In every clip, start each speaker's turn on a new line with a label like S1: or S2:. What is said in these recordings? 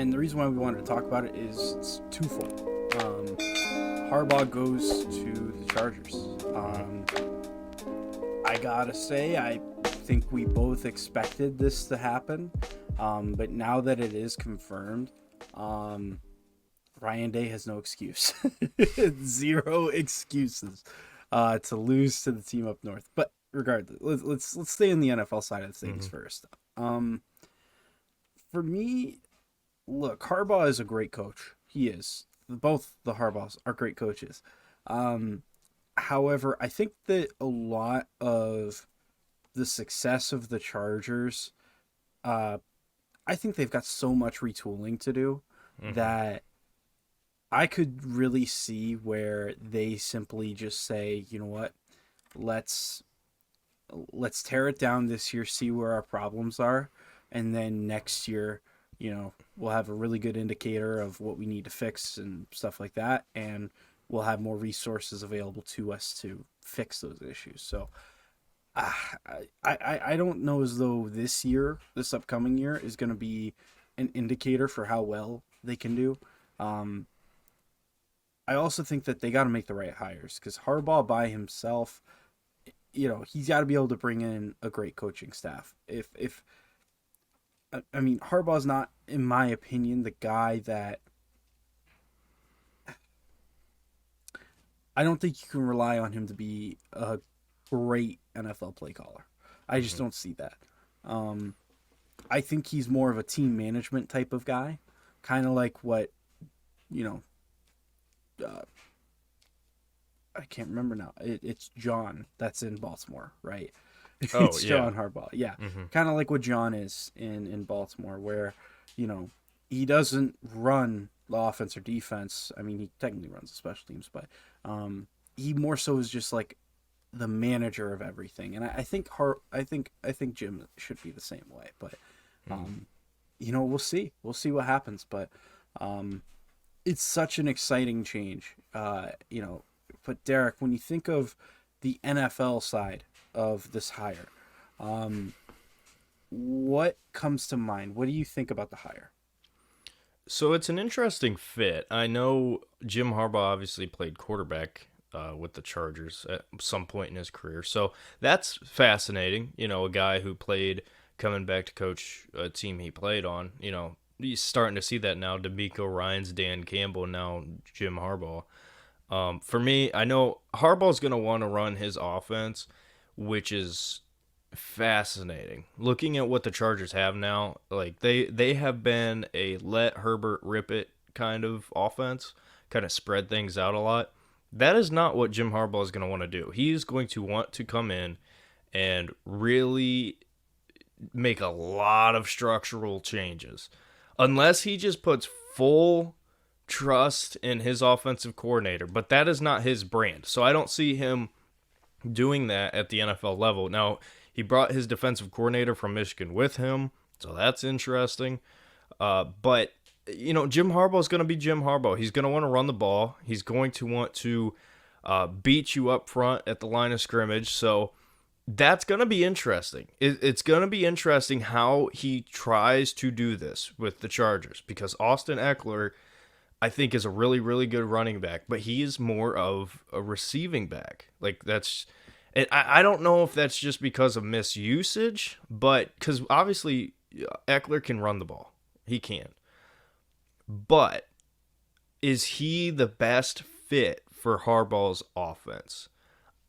S1: And the reason why we wanted to talk about it is it's twofold. Harbaugh goes to the Chargers. I gotta say, I think we both expected this to happen. But now that it is confirmed, Ryan Day has no excuse. Zero excuses to lose to the team up north. But regardless, let's stay in the NFL side of things first. For me, look, Harbaugh is a great coach. He is. Both the Harbaughs are great coaches. However, I think that a lot of the success of the Chargers, I think they've got so much retooling to do that I could really see where they simply just say, you know what, let's tear it down this year, see where our problems are, and then next year, we'll have a really good indicator of what we need to fix and stuff like that, and we'll have more resources available to us to fix those issues. So I don't know as though this upcoming year is going to be an indicator for how well they can do. I also think that they got to make the right hires, because Harbaugh by himself, he's got to be able to bring in a great coaching staff. Harbaugh's not, in my opinion, the guy that I don't think you can rely on him to be a great NFL play caller. I just don't see that. I think he's more of a team management type of guy, kind of like what, I can't remember now. It's John that's in Baltimore, right?
S2: Oh,
S1: It's John Harbaugh. Yeah. Kind of like what John is in Baltimore, where, he doesn't run the offense or defense. I mean, he technically runs the special teams, but he more so is just like the manager of everything. And I think Jim should be the same way, but we'll see. We'll see what happens, but it's such an exciting change. But Derek, when you think of the NFL side of this hire, what comes to mind? What do you think about the hire?
S2: So it's an interesting fit. I know Jim Harbaugh obviously played quarterback with the Chargers at some point in his career. So that's fascinating. A guy who played coming back to coach a team he played on. He's starting to see that now. DeMeco Ryans, Dan Campbell, now Jim Harbaugh. For me, I know Harbaugh's going to want to run his offense, which is fascinating. Looking at what the Chargers have now, like they have been a let Herbert rip it kind of offense, kind of spread things out a lot. That is not what Jim Harbaugh is going to want to do. He's going to want to come in and really make a lot of structural changes. Unless he just puts full trust in his offensive coordinator, but that is not his brand. So I don't see him doing that at the NFL level. Now, he brought his defensive coordinator from Michigan with him, so that's interesting. But Jim Harbaugh is going to be Jim Harbaugh. He's going to want to run the ball. He's going to want to beat you up front at the line of scrimmage. So that's going to be interesting. It's going to be interesting how he tries to do this with the Chargers, because Austin Eckler, I think, is a really, really good running back, but he is more of a receiving back. I don't know if that's just because of misusage, but because obviously Eckler can run the ball. He can. But is he the best fit for Harbaugh's offense?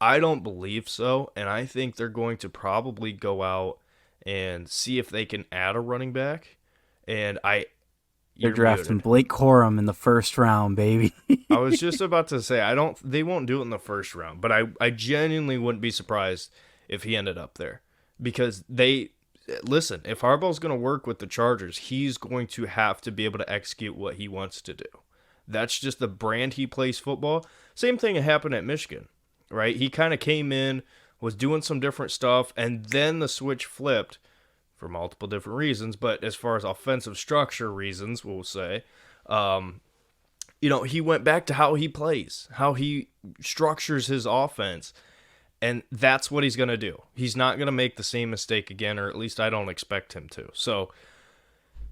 S2: I don't believe so, and I think they're going to probably go out and see if they can add a running back. And
S1: They're drafting Blake Corum in the first round, baby.
S2: I was just about to say, they won't do it in the first round, but I genuinely wouldn't be surprised if he ended up there. Because listen, if Harbaugh's going to work with the Chargers, he's going to have to be able to execute what he wants to do. That's just the brand he plays football. Same thing happened at Michigan, right? He kind of came in, was doing some different stuff, and then the switch flipped for multiple different reasons. But as far as offensive structure reasons, we'll say, he went back to how he plays, how he structures his offense. And that's what he's going to do. He's not going to make the same mistake again, or at least I don't expect him to. So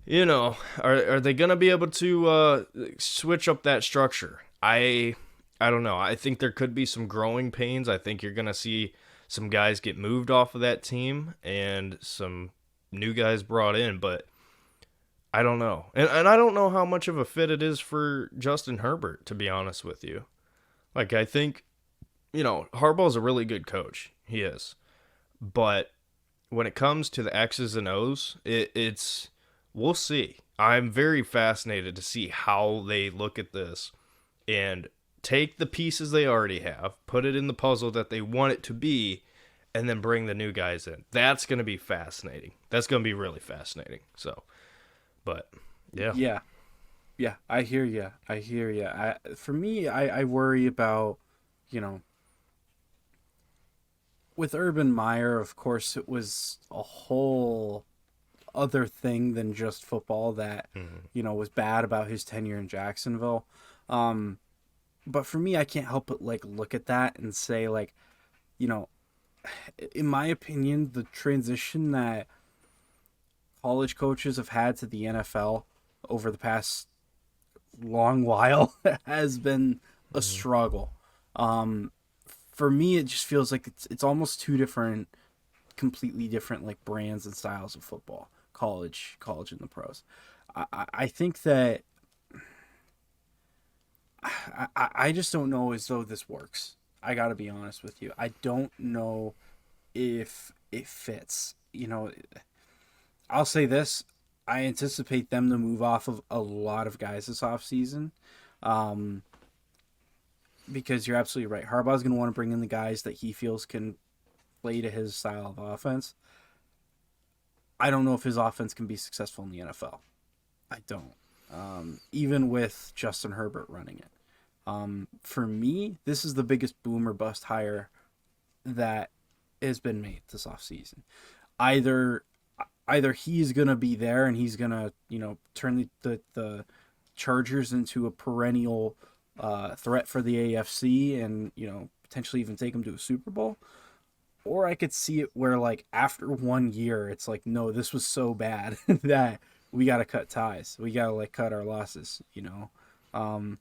S2: Are they gonna be able to switch up that structure? I don't know. I think there could be some growing pains. I think you're gonna see some guys get moved off of that team and some new guys brought in, but I don't know. And I don't know how much of a fit it is for Justin Herbert, to be honest with you. Like, I think, Harbaugh's a really good coach. He is. But when it comes to the X's and O's, we'll see. I'm very fascinated to see how they look at this and take the pieces they already have, put it in the puzzle that they want it to be, and then bring the new guys in. That's going to be fascinating. That's going to be really fascinating. So, but yeah.
S1: Yeah, yeah, I hear you. I hear you. For me, I worry about, you know, with Urban Meyer. Of course, it was a whole other thing than just football that,
S2: Mhm.
S1: was bad about his tenure in Jacksonville. Um, but for me, I can't help but like look at that and say like, you know, in my opinion, the transition that college coaches have had to the NFL over the past long while has been a
S2: Mhm.
S1: struggle. Um, for me, it just feels like it's almost two different, completely different like brands and styles of football. College, and the pros. I think that I just don't know as though this works. I got to be honest with you. I don't know if it fits. I'll say this. I anticipate them to move off of a lot of guys this offseason. Um, because you're absolutely right. Harbaugh's going to want to bring in the guys that he feels can play to his style of offense. I don't know if his offense can be successful in the NFL. I don't. Even with Justin Herbert running it. For me, this is the biggest boom or bust hire that has been made this offseason. Either either he's gonna be there and he's gonna turn the Chargers into a perennial threat for the AFC and potentially even take them to a Super Bowl, or I could see it where like after 1 year it's like no, this was so bad that we got to cut ties, we got to like cut our losses. um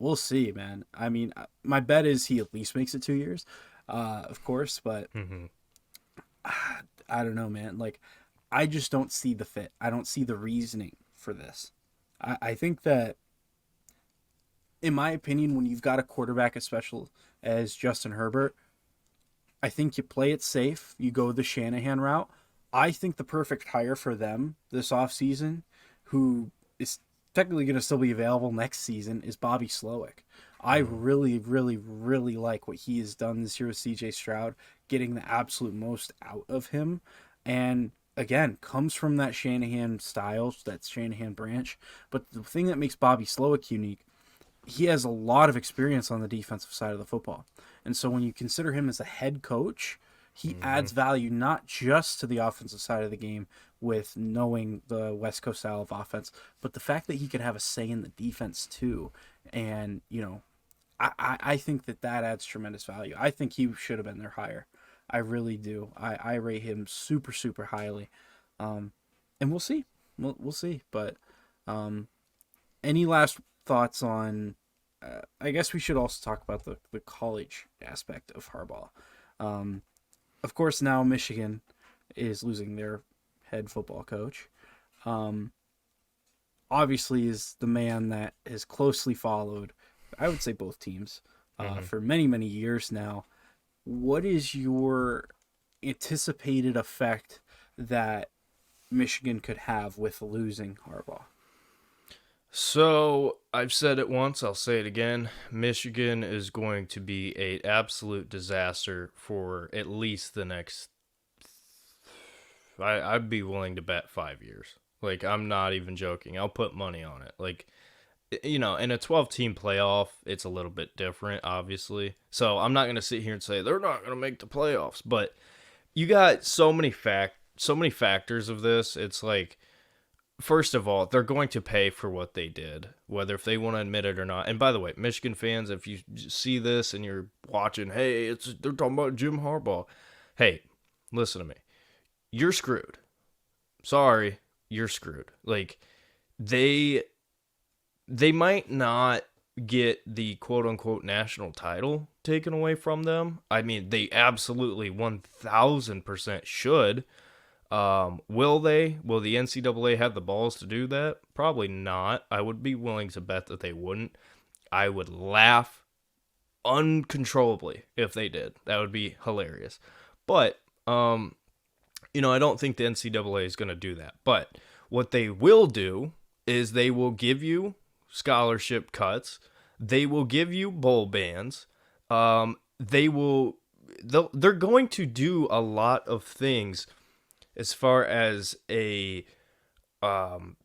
S1: we'll see, man. I mean, my bet is he at least makes it 2 years, of course, but
S2: Mhm.
S1: I don't know, man. Like, I just don't see the fit. I don't see the reasoning for this. I think that, in my opinion, when you've got a quarterback as special as Justin Herbert, I think you play it safe. You go the Shanahan route. I think the perfect hire for them this offseason, who is technically going to still be available next season, is Bobby Slowick. I
S2: Mhm.
S1: really, really, really like what he has done this year with CJ Stroud, getting the absolute most out of him. And again, comes from that Shanahan style, that Shanahan branch. But the thing that makes Bobby Slowick unique, he has a lot of experience on the defensive side of the football. And so when you consider him as a head coach, he
S2: Mhm.
S1: adds value not just to the offensive side of the game with knowing the West Coast style of offense, but the fact that he could have a say in the defense too. And, I think that adds tremendous value. I think he should have been there higher. I really do. I rate him super, super highly. Um, and we'll see. We'll see. But um, any last thoughts on? I guess we should also talk about the college aspect of Harbaugh. Um, of course, now Michigan is losing their head football coach. Um, Obviously, is the man that has closely followed, I would say, both teams
S2: Mhm.
S1: for many, many years now. What is your anticipated effect that Michigan could have with losing Harbaugh?
S2: So I've said it once, I'll say it again. Michigan is going to be a absolute disaster for at least the next. I'd be willing to bet 5 years. Like, I'm not even joking. I'll put money on it. Like, in a 12-team playoff, it's a little bit different, obviously. So I'm not going to sit here and say they're not going to make the playoffs, but you got so many factors of this. It's like, first of all, they're going to pay for what they did, whether if they want to admit it or not. And by the way, Michigan fans, if you see this and you're watching, hey, they're talking about Jim Harbaugh. Hey, listen to me. You're screwed. Sorry. you're screwed. Like they they might not get the quote unquote national title taken away from them. I mean, they absolutely 1000% should. Will they? Will the NCAA have the balls to do that? Probably not. I would be willing to bet that they wouldn't. I would laugh uncontrollably if they did. That would be hilarious. But I don't think the NCAA is going to do that. But what they will do is they will give you scholarship cuts. They will give you bowl bans. They will. They're going to do a lot of things as far as a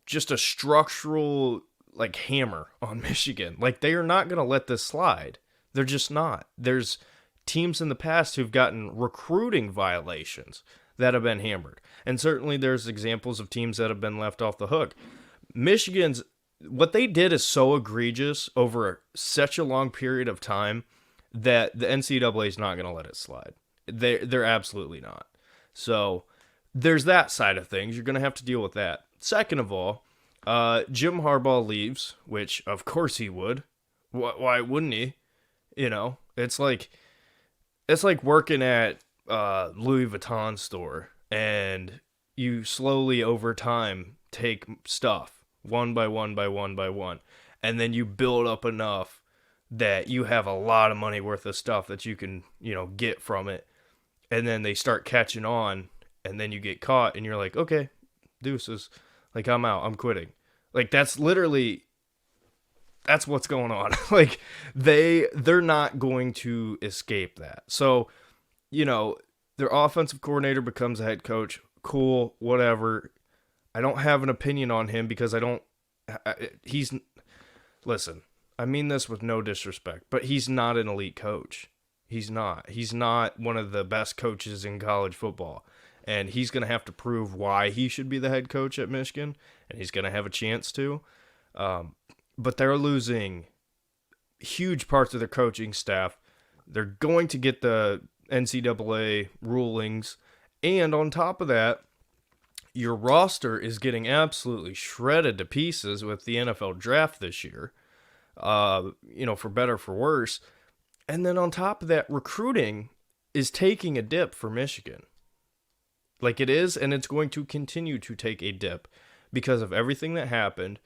S2: just a structural like hammer on Michigan. Like they are not going to let this slide. They're just not. There's teams in the past who've gotten recruiting violations that have been hammered. And certainly there's examples of teams that have been left off the hook. Michigan's what they did is so egregious over such a long period of time that the NCAA is not going to let it slide. They're absolutely not. So there's that side of things. You're going to have to deal with that. Second of all, Jim Harbaugh leaves, which of course he would. Why wouldn't he? It's like working at Louis Vuitton store, and you slowly over time take stuff one by one by one by one, and then you build up enough that you have a lot of money worth of stuff that you can get from it, and then they start catching on, and then you get caught, and you're like, okay, deuces, like I'm out, I'm quitting. Like that's what's going on. Like they're not going to escape that. So, their offensive coordinator becomes a head coach. Cool, whatever. I don't have an opinion on him because listen, I mean this with no disrespect, but he's not an elite coach. He's not. He's not one of the best coaches in college football. And he's going to have to prove why he should be the head coach at Michigan, and he's going to have a chance to. But they're losing huge parts of their coaching staff. They're going to get the NCAA rulings. And on top of that, your roster is getting absolutely shredded to pieces with the NFL draft this year, for better or for worse. And then on top of that, recruiting is taking a dip for Michigan. Like it is, and it's going to continue to take a dip because of everything that happened,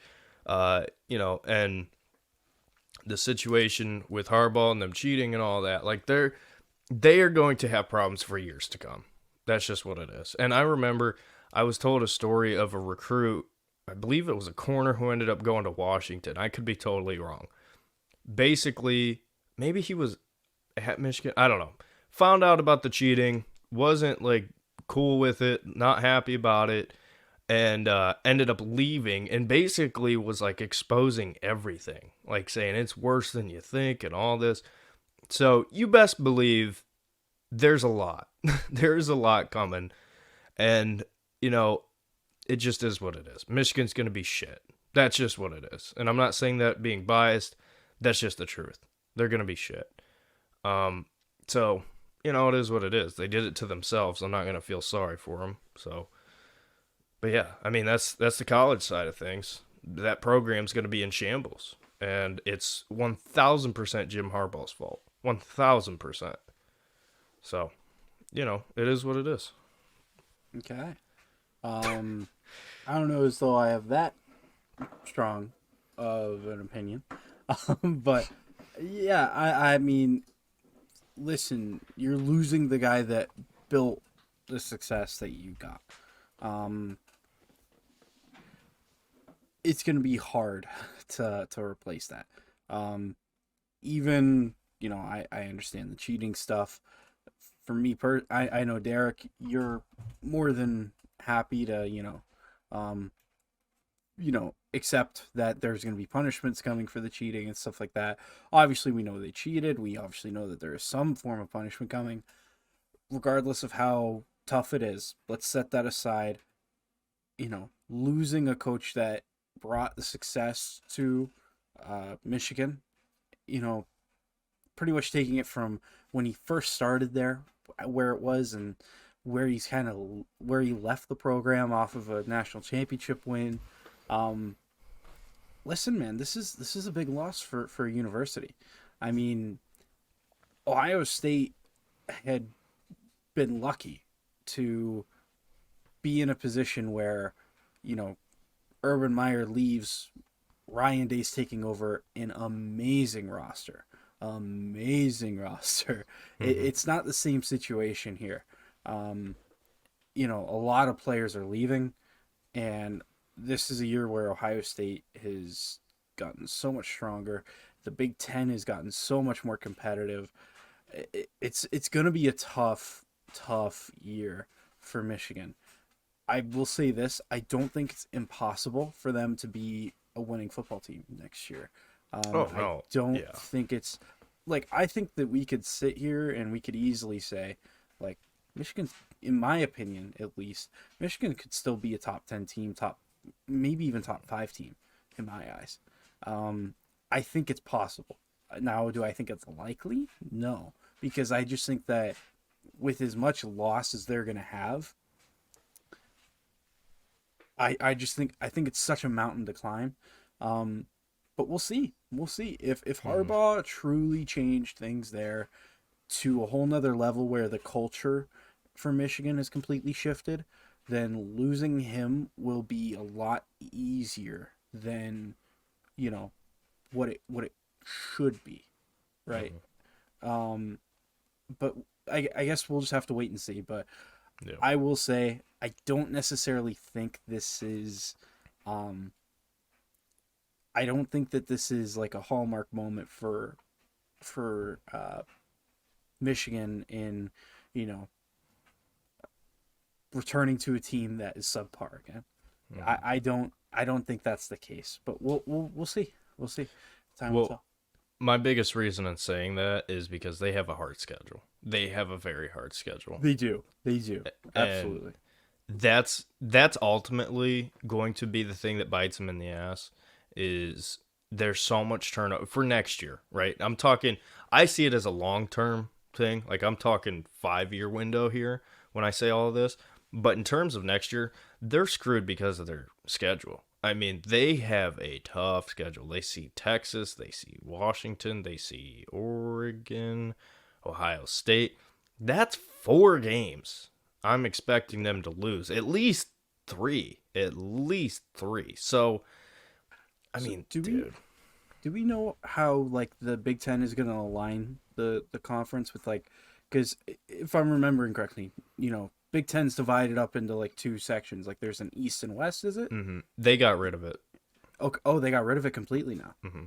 S2: and the situation with Harbaugh and them cheating and all that. Like they are going to have problems for years to come. That's just what it is. And I remember I was told a story of a recruit, I believe it was a corner who ended up going to Washington. I could be totally wrong. Basically, maybe he was at Michigan. I don't know. Found out about the cheating, wasn't like cool with it, not happy about it, and ended up leaving and basically was like exposing everything, like saying it's worse than you think and all this. So you best believe there's a lot. There's a lot coming. And, it just is what it is. Michigan's going to be shit. That's just what it is. And I'm not saying that being biased. That's just the truth. They're going to be shit. So, it is what it is. They did it to themselves. I'm not going to feel sorry for them. So, but yeah, I mean, that's the college side of things. That program's going to be in shambles. And it's 1000% Jim Harbaugh's fault. 1000%. So, it is what it is.
S1: Okay. I don't know as though I have that strong of an opinion. But yeah, I mean, listen, you're losing the guy that built the success that you got. It's going to be hard to replace that. Even, I understand the cheating stuff. For me, I know, Derek, you're more than happy to, accept that there's going to be punishments coming for the cheating and stuff like that. Obviously, we know they cheated. We obviously know that there is some form of punishment coming. Regardless of how tough it is, let's set that aside. Losing a coach that brought the success to Michigan, pretty much taking it from when he first started there, where it was, and where he left the program off of a national championship win. Um, Listen, man, this is a big loss for a university. I mean, Ohio State had been lucky to be in a position where, you know, Urban Meyer leaves, Ryan Day's taking over an amazing roster. Amazing roster.
S2: Hmm.
S1: It's not the same situation here. Um, a lot of players are leaving, and this is a year where Ohio State has gotten so much stronger. The Big Ten has gotten so much more competitive. It's going to be a tough year for Michigan. I will say this: I don't think it's impossible for them to be a winning football team next year.
S2: Oh
S1: I
S2: no,
S1: don't
S2: yeah.
S1: think it's like I think that we could sit here and we could easily say, like, Michigan, in my opinion, at least, Michigan could still be a top 10 team, maybe even top 5 team in my eyes. Um, I think it's possible. Now, do I think it's likely? No, because I just think that with as much loss as they're going to have, I think it's such a mountain to climb. Um, but we'll see. We'll see if
S2: Hmm.
S1: Harbaugh truly changed things there to a whole nother level where the culture for Michigan is completely shifted, then losing him will be a lot easier than, you know, what it should be, right?
S2: Hmm.
S1: Um, but I guess we'll just have to wait and see. But
S2: Yeah.
S1: I will say I don't necessarily think this is um I don't think that this is like a hallmark moment for Michigan in, you know, returning to a team that is subpar again. I,
S2: Hmm.
S1: I don't I don't think that's the case, but we'll see. We'll see. Time will
S2: Well,
S1: tell.
S2: my biggest reason in saying that is because they have a hard schedule. They have a very hard schedule.
S1: They do. They do.
S2: And
S1: Absolutely.
S2: that's ultimately going to be the thing that bites them in the ass is there's so much turnover for next year, right? I see it as a long-term thing. Like I'm talking 5-year window here when I say all of this. But in terms of next year, they're screwed because of their schedule. I mean, they have a tough schedule. They see Texas, they see Washington, they see Oregon, Ohio State. That's 4 games. I'm expecting them to lose at least three. At least three. So, I
S1: So
S2: mean,
S1: do we
S2: dude.
S1: do we know how like the Big Ten is going to align the conference with like because if I'm remembering correctly, Big Ten's divided up into like two sections. Like there's an East and West, is it?
S2: They got rid of it.
S1: Oh, they got rid of it completely now.
S2: Hmm.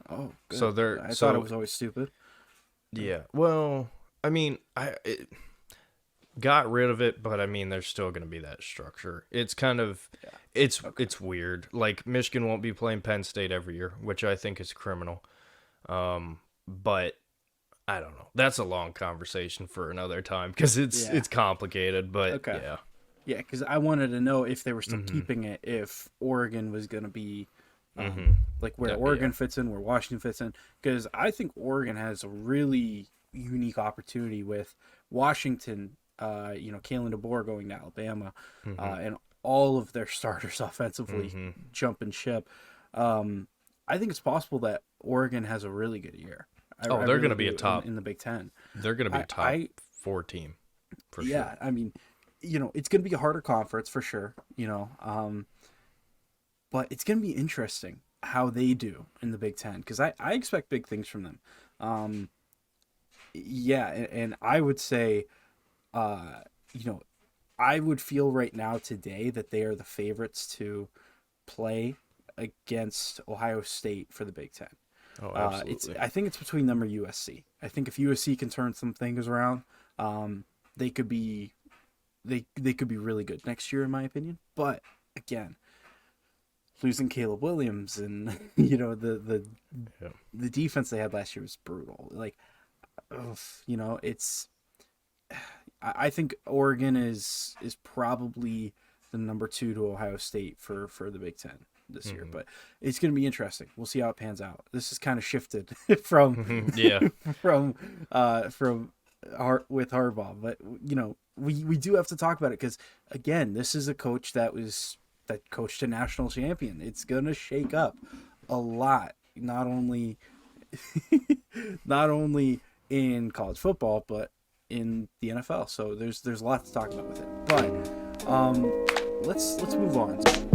S1: Oh,
S2: So
S1: good.
S2: they're
S1: I thought it
S2: so
S1: was always stupid.
S2: yeah. Well, I mean, it got rid of it, but I mean, there's still going to be that structure. It's kind of
S1: Yeah.
S2: it's
S1: Okay.
S2: it's weird. Like Michigan won't be playing Penn State every year, which I think is criminal. But I don't know. That's a long conversation for another time because it's
S1: Yeah.
S2: it's complicated. But
S1: Okay.
S2: yeah.
S1: Yeah, because I wanted to know if they were still
S2: Hmm.
S1: keeping it, if Oregon was going to be,
S2: Hmm.
S1: like where
S2: Yeah.
S1: Oregon fits in, where Washington fits in. Because I think Oregon has a really unique opportunity with Washington. Kalen DeBoer going to Alabama,
S2: Hmm.
S1: and all of their starters offensively
S2: Hmm.
S1: jumping ship. Um, I think it's possible that Oregon has a really good year. I
S2: Oh, they're
S1: really
S2: gonna be a
S1: do in
S2: top.
S1: in the Big Ten.
S2: They're gonna be a
S1: I
S2: top
S1: I
S2: 4 team for sure.
S1: yeah, I mean, it's going to be a harder conference for sure, but it's going to be interesting how they do in the Big Ten because I expect big things from them. Um, yeah, and I would say, uh, you know, I would feel right now today that they are the favorites to play against Ohio State for the Big Ten.
S2: Oh,
S1: It's
S2: absolutely.
S1: I think it's between them or USC. I think if USC can turn some things around, they could be they could be really good next year, in my opinion. But again, losing Caleb Williams and
S2: Yeah.
S1: the defense they had last year was brutal. Like, ugh, it's I think Oregon is probably the number two to Ohio State for the Big Ten this year,
S2: Hmm.
S1: but it's going to be interesting. We'll see how it pans out. This has kind of shifted from
S2: Yeah.
S1: from with Harbaugh, but we do have to talk about it because again, this is a coach that coached a national champion. It's gonna shake up a lot, not only in college football, but in the NFL. So there's a lot to talk about with it. But let's move on.